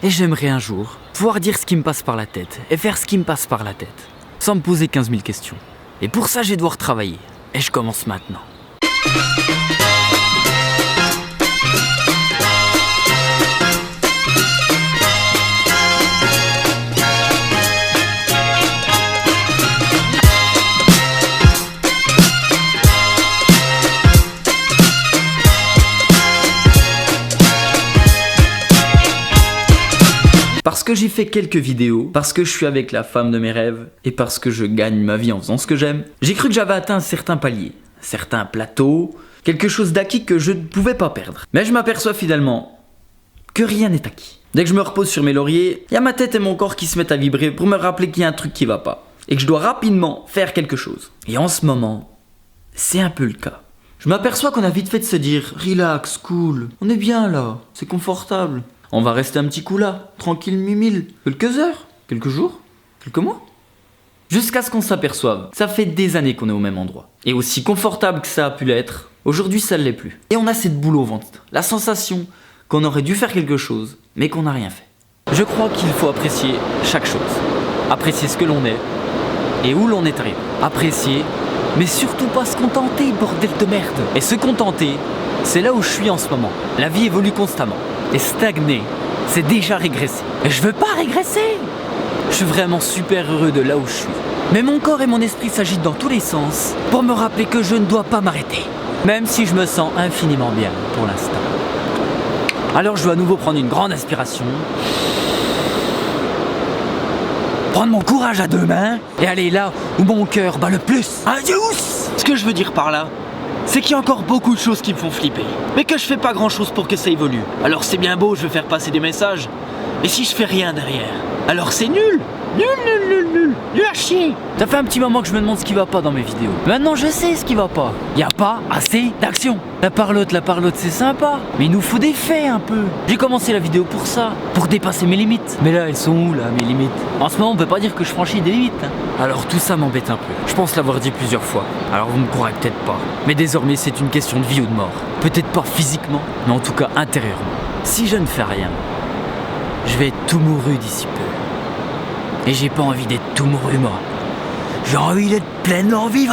Et j'aimerais un jour pouvoir dire ce qui me passe par la tête et faire ce qui me passe par la tête, sans me poser 15 000 questions. Et pour ça, je vais devoir travailler. Et je commence maintenant. Parce que j'ai fait quelques vidéos, parce que je suis avec la femme de mes rêves, et parce que je gagne ma vie en faisant ce que j'aime, j'ai cru que j'avais atteint un certain palier, certains plateaux, quelque chose d'acquis que je ne pouvais pas perdre. Mais je m'aperçois finalement que rien n'est acquis. Dès que je me repose sur mes lauriers, il y a ma tête et mon corps qui se mettent à vibrer pour me rappeler qu'il y a un truc qui va pas, et que je dois rapidement faire quelque chose. Et en ce moment, c'est un peu le cas. Je m'aperçois qu'on a vite fait de se dire « Relax, cool, on est bien là, c'est confortable ». On va rester un petit coup là, tranquille mimile, quelques heures, quelques jours, quelques mois. Jusqu'à ce qu'on s'aperçoive, ça fait des années qu'on est au même endroit. Et aussi confortable que ça a pu l'être, aujourd'hui ça ne l'est plus. Et on a cette boule au ventre, la sensation qu'on aurait dû faire quelque chose, mais qu'on n'a rien fait. Je crois qu'il faut apprécier chaque chose. Apprécier ce que l'on est et où l'on est arrivé. Apprécier, mais surtout pas se contenter, bordel de merde. Et se contenter, c'est là où je suis en ce moment. La vie évolue constamment. Et stagner, c'est déjà régresser. Et je veux pas régresser. Je suis vraiment super heureux de là où je suis. Mais mon corps et mon esprit s'agitent dans tous les sens pour me rappeler que je ne dois pas m'arrêter. Même si je me sens infiniment bien pour l'instant. Alors je dois à nouveau prendre une grande inspiration. Prendre mon courage à deux mains et aller là où mon cœur bat le plus. Adios. Ce que je veux dire par là, c'est qu'il y a encore beaucoup de choses qui me font flipper, mais que je fais pas grand chose pour que ça évolue. Alors c'est bien beau, je veux faire passer des messages, mais si je fais rien derrière, alors c'est nul. Nul à chier. Ça fait un petit moment que je me demande ce qui va pas dans mes vidéos. Maintenant je sais ce qui va pas. Y a pas assez d'action. La parlotte c'est sympa, mais il nous faut des faits un peu. J'ai commencé la vidéo pour ça, pour dépasser mes limites. Mais là elles sont où là mes limites? En ce moment on peut pas dire que je franchis des limites. Alors tout ça m'embête un peu. Je pense l'avoir dit plusieurs fois. Alors vous me croirez peut-être pas. Mais désormais c'est une question de vie ou de mort. Peut-être pas physiquement, mais en tout cas intérieurement. Si je ne fais rien, je vais être tout mouru d'ici peu. Et j'ai pas envie d'être tout mouru moi. J'ai envie d'être pleinement vivant.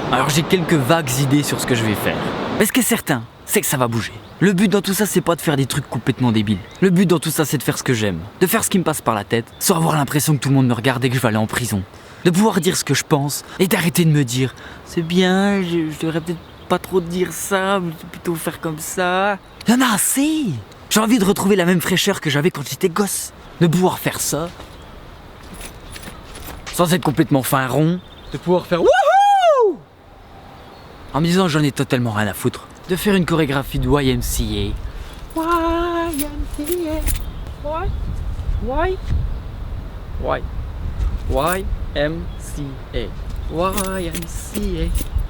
Alors j'ai quelques vagues idées sur ce que je vais faire. Mais ce qui est certain, c'est que ça va bouger. Le but dans tout ça, c'est pas de faire des trucs complètement débiles. Le but dans tout ça, c'est de faire ce que j'aime. De faire ce qui me passe par la tête, sans avoir l'impression que tout le monde me regarde et que je vais aller en prison. De pouvoir dire ce que je pense et d'arrêter de me dire « C'est bien, je devrais peut-être pas trop dire ça, mais plutôt faire comme ça. » Il y en a assez. J'ai envie de retrouver la même fraîcheur que j'avais quand j'étais gosse. De pouvoir faire ça sans être complètement fin rond, de pouvoir faire wouhou en me disant j'en ai totalement rien à foutre, de faire une chorégraphie de YMCA. YMCA.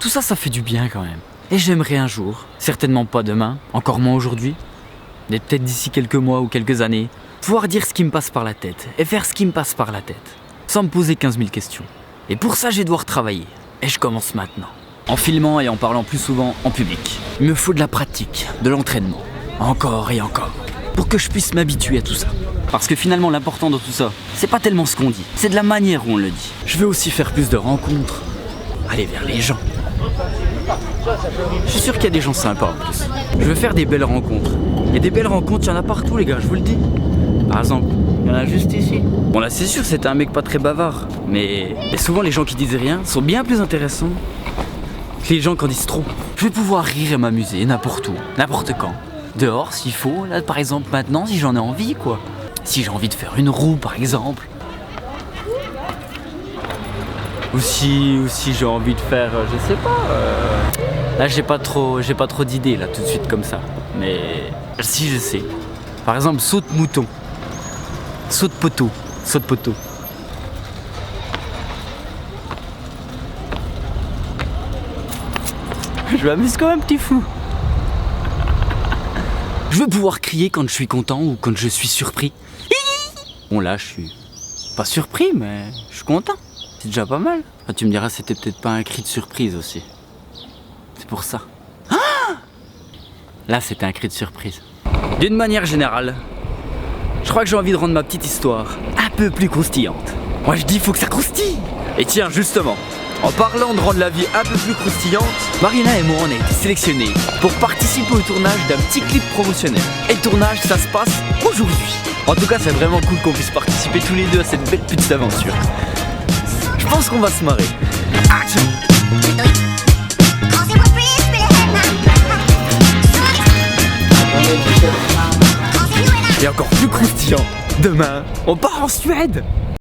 Tout ça, ça fait du bien quand même. Et j'aimerais un jour, certainement pas demain, encore moins aujourd'hui, mais peut-être d'ici quelques mois ou quelques années, pouvoir dire ce qui me passe par la tête et faire ce qui me passe par la tête. Sans me poser 15 000 questions. Et pour ça, je vais devoir travailler. Et je commence maintenant. En filmant et en parlant plus souvent en public. Il me faut de la pratique, de l'entraînement. Encore et encore. Pour que je puisse m'habituer à tout ça. Parce que finalement, l'important dans tout ça, c'est pas tellement ce qu'on dit. C'est de la manière où on le dit. Je veux aussi faire plus de rencontres. Aller vers les gens. Je suis sûr qu'il y a des gens sympas en plus. Je veux faire des belles rencontres. Et des belles rencontres, il y en a partout les gars, je vous le dis. Par exemple, il y en a juste ici. Bon là c'est sûr c'était un mec pas très bavard. Mais souvent les gens qui disent rien sont bien plus intéressants que les gens qui en disent trop. Je vais pouvoir rire et m'amuser n'importe où, n'importe quand. Dehors s'il faut, là par exemple maintenant si j'en ai envie quoi. Si j'ai envie de faire une roue par exemple. Ou si j'ai envie de faire, je sais pas. Là j'ai pas trop d'idées là tout de suite comme ça. Mais si je sais. Par exemple saute mouton. Saute poteau. Je m'amuse comme un petit fou. Je veux pouvoir crier quand je suis content ou quand je suis surpris. Bon là je suis pas surpris mais je suis content. C'est déjà pas mal. Ah, tu me diras c'était peut-être pas un cri de surprise aussi. C'est pour ça. Ah, Là, c'était un cri de surprise. D'une manière générale, je crois que j'ai envie de rendre ma petite histoire un peu plus croustillante. Moi, je dis, faut que ça croustille. Et tiens, justement, en parlant de rendre la vie un peu plus croustillante, Marina et moi, on a été sélectionnés pour participer au tournage d'un petit clip promotionnel. Et le tournage, ça se passe aujourd'hui. En tout cas, c'est vraiment cool qu'on puisse participer tous les deux à cette belle petite aventure. Je pense qu'on va se marrer. Action! Et encore plus croustillant, demain, on part en Suède!